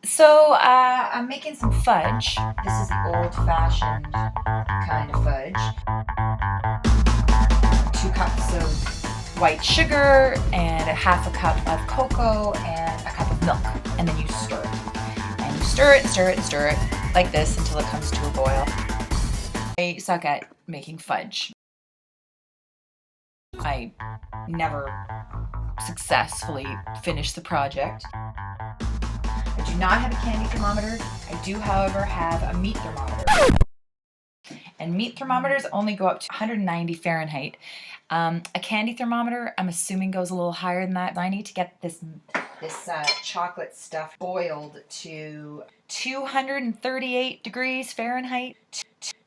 So I'm making some fudge. This is the old-fashioned kind of fudge. 2 cups of white sugar and a half a cup of cocoa and a cup of milk. And then you stir it. And you stir it and stir it and stir it like this until it comes to a boil. I suck at making fudge. I never successfully finish the project. I do not have a candy thermometer. I do, however, have a meat thermometer. And meat thermometers only go up to 190 Fahrenheit. A candy thermometer, I'm assuming, goes a little higher than that. I need to get this chocolate stuff boiled to 238 degrees Fahrenheit.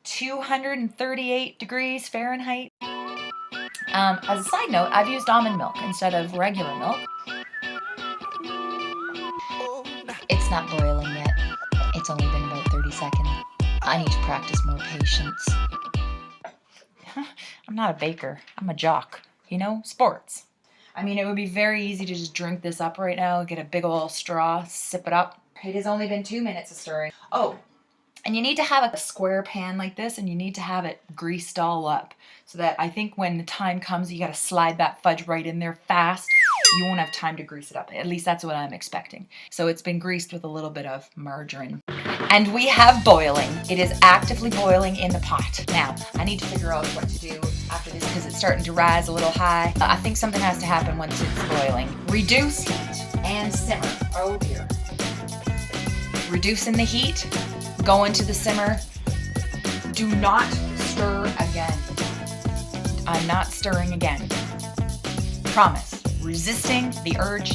238 degrees Fahrenheit. As a side note, I've used almond milk instead of regular milk. It's not boiling yet. It's only been about 30 seconds. I need to practice more patience. I'm not a baker. I'm a jock. You know, sports. I mean, it would be very easy to just drink this up right now, get a big old straw, sip it up. It has only been 2 minutes of stirring. Oh, and you need to have a square pan like this, and you need to have it greased all up so that I think when the time comes, you got to slide that fudge right in there fast. You won't have time to grease it up. At least that's what I'm expecting. So it's been greased with a little bit of margarine. And we have boiling. It is actively boiling in the pot. Now, I need to figure out what to do after this because it's starting to rise a little high. I think something has to happen once it's boiling. Reduce heat and simmer. Oh dear. Reducing the heat, go into the simmer. Do not stir again. I'm not stirring again. Promise. Resisting the urge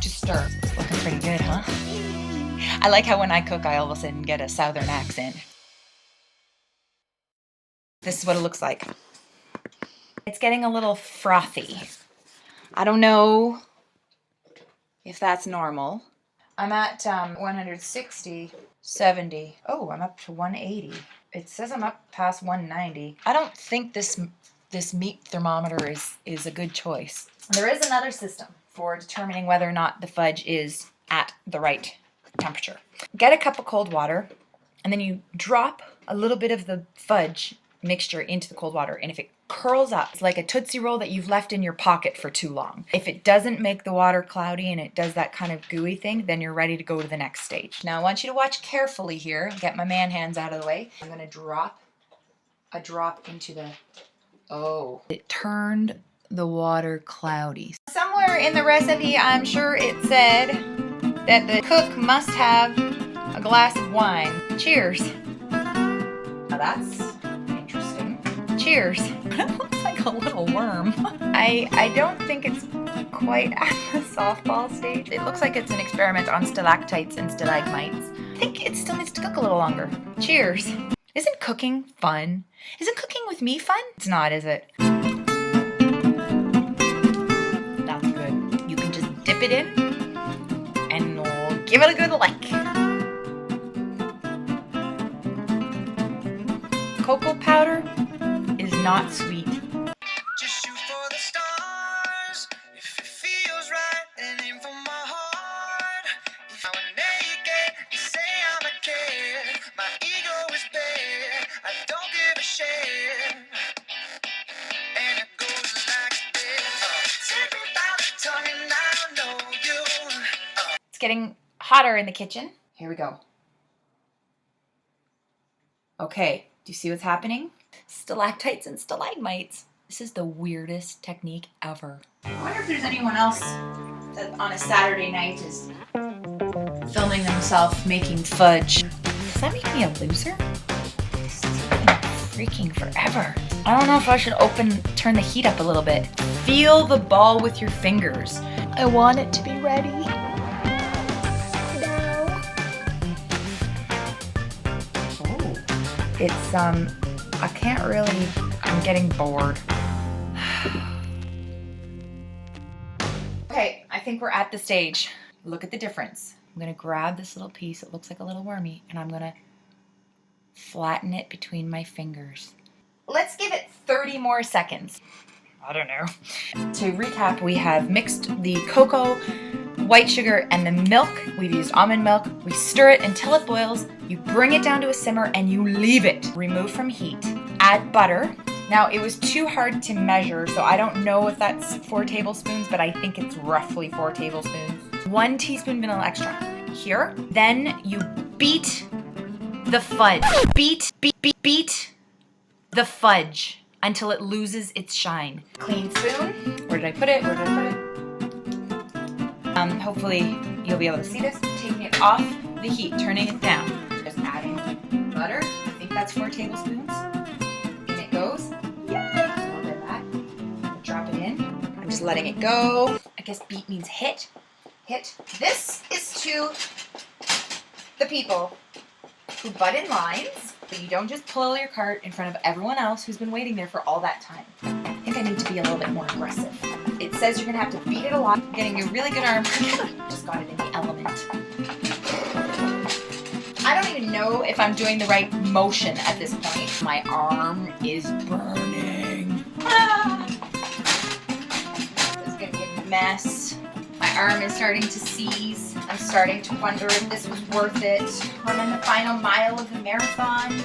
to stir. Looking pretty good, huh? I like how when I cook, I all of a sudden get a southern accent. This is what it looks like. It's getting a little frothy. I don't know if that's normal. I'm at 160, 70. Oh, I'm up to 180. It says I'm up past 190. I don't think this meat thermometer is a good choice. There is another system for determining whether or not the fudge is at the right temperature. Get a cup of cold water, and then you drop a little bit of the fudge mixture into the cold water, and if it curls up, it's like a Tootsie Roll that you've left in your pocket for too long. If it doesn't make the water cloudy and it does that kind of gooey thing, then you're ready to go to the next stage. Now I want you to watch carefully here. Get my man hands out of the way. I'm going to drop a drop into the... Oh, it turned the water cloudy. Somewhere in the recipe, I'm sure it said that the cook must have a glass of wine. Cheers. Now that's interesting. Cheers. It looks like a little worm. I don't think it's quite at the softball stage. It looks like it's an experiment on stalactites and stalagmites. I think it still needs to cook a little longer. Cheers. Isn't cooking fun? Isn't cooking with me fun? It's not, is it? That's good. You can just dip it in and we'll give it a good lick. Cocoa powder is not sweet. Just shoot for the stars. If it feels right, and aim for my heart. If I'm naked, you say I'm a kid. My ego is bad. I don't give a shit. And it goes like this. Take me by the tongue and I know you. It's getting hotter in the kitchen. Here we go. Okay, do you see what's happening? Stalactites and stalagmites. This is the weirdest technique ever. I wonder if there's anyone else that on a Saturday night is filming themselves making fudge. Does that make me a loser? This is freaking forever. I don't know if I should turn the heat up a little bit. Feel the ball with your fingers. I want it to be ready. No. Oh. It's, I can't really, I'm getting bored. Okay, I think we're at the stage. Look at the difference. I'm gonna grab this little piece, it looks like a little wormy, and I'm gonna flatten it between my fingers. Let's give it 30 more seconds. I don't know. To recap, we have mixed the cocoa white sugar and the milk. We've used almond milk. We stir it until it boils. You bring it down to a simmer and you leave it. Remove from heat. Add butter. Now, it was too hard to measure, so I don't know if that's 4 tablespoons, but I think it's roughly 4 tablespoons. 1 teaspoon vanilla extract here. Then you beat the fudge. Beat the fudge until it loses its shine. Clean spoon. Where did I put it? Hopefully you'll be able to see this. Taking it off the heat, turning it down. Just adding butter. I think that's 4 tablespoons. In it goes. Yeah. A little bit of that. Drop it in. I'm just letting it go. I guess beat means hit. Hit. This is to the people who butt in lines, but you don't just pull your cart in front of everyone else who's been waiting there for all that time. I think I need to be a little bit more aggressive. It says you're gonna have to beat it a lot, getting a really good arm. Just got it in the element. I don't even know if I'm doing the right motion at this point. My arm is burning. This is gonna be a mess. My arm is starting to seize. I'm starting to wonder if this was worth it. I'm in the final mile of the marathon.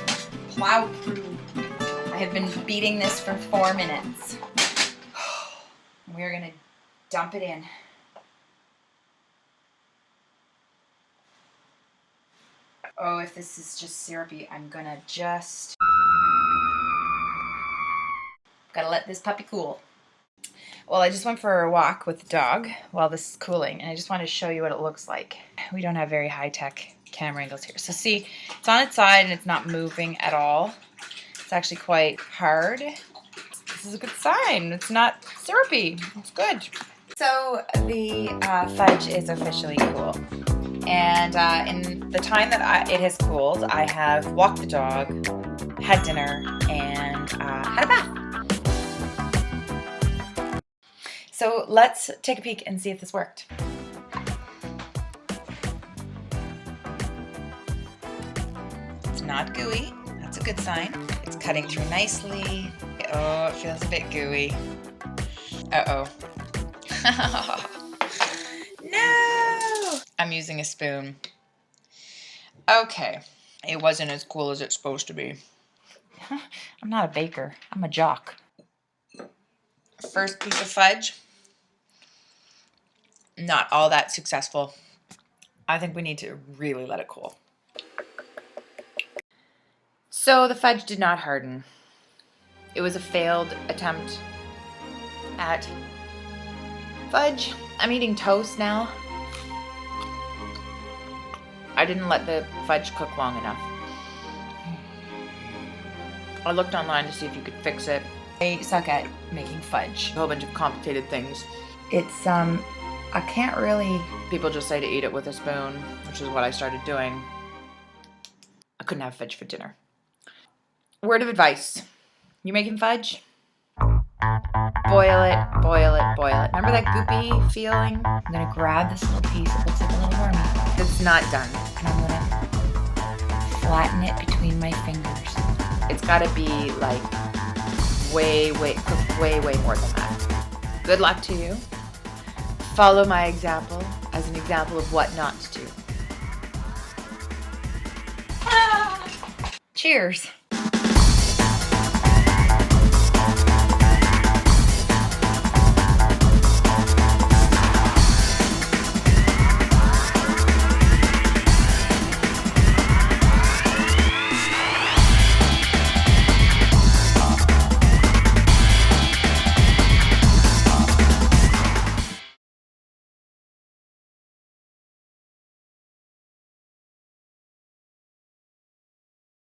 Plowed through. I have been beating this for 4 minutes. We're gonna dump it in. Oh, if this is just syrupy, I'm gonna just... Gotta let this puppy cool. Well, I just went for a walk with the dog while this is cooling, and I just wanted to show you what it looks like. We don't have very high-tech camera angles here. So see, it's on its side and it's not moving at all. It's actually quite hard. This is a good sign. It's not syrupy. It's good. So the fudge is officially cool. And in the time that it has cooled, I have walked the dog, had dinner, and had a bath. So let's take a peek and see if this worked. It's not gooey. That's a good sign. It's cutting through nicely. Oh, it feels a bit gooey. Uh-oh. No! I'm using a spoon. Okay. It wasn't as cool as it's supposed to be. I'm not a baker. I'm a jock. First piece of fudge. Not all that successful. I think we need to really let it cool. So the fudge did not harden. It was a failed attempt at fudge. I'm eating toast now. I didn't let the fudge cook long enough. I looked online to see if you could fix it. I suck at making fudge. A whole bunch of complicated things. It's, I can't really... People just say to eat it with a spoon, which is what I started doing. I couldn't have fudge for dinner. Word of advice. You making fudge? Boil it, boil it, boil it. Remember that goopy feeling? I'm gonna grab this little piece. It looks like a little wormy. It's not done. And I'm gonna flatten it between my fingers. It's gotta be like cooked way more than that. Good luck to you. Follow my example as an example of what not to do. Cheers.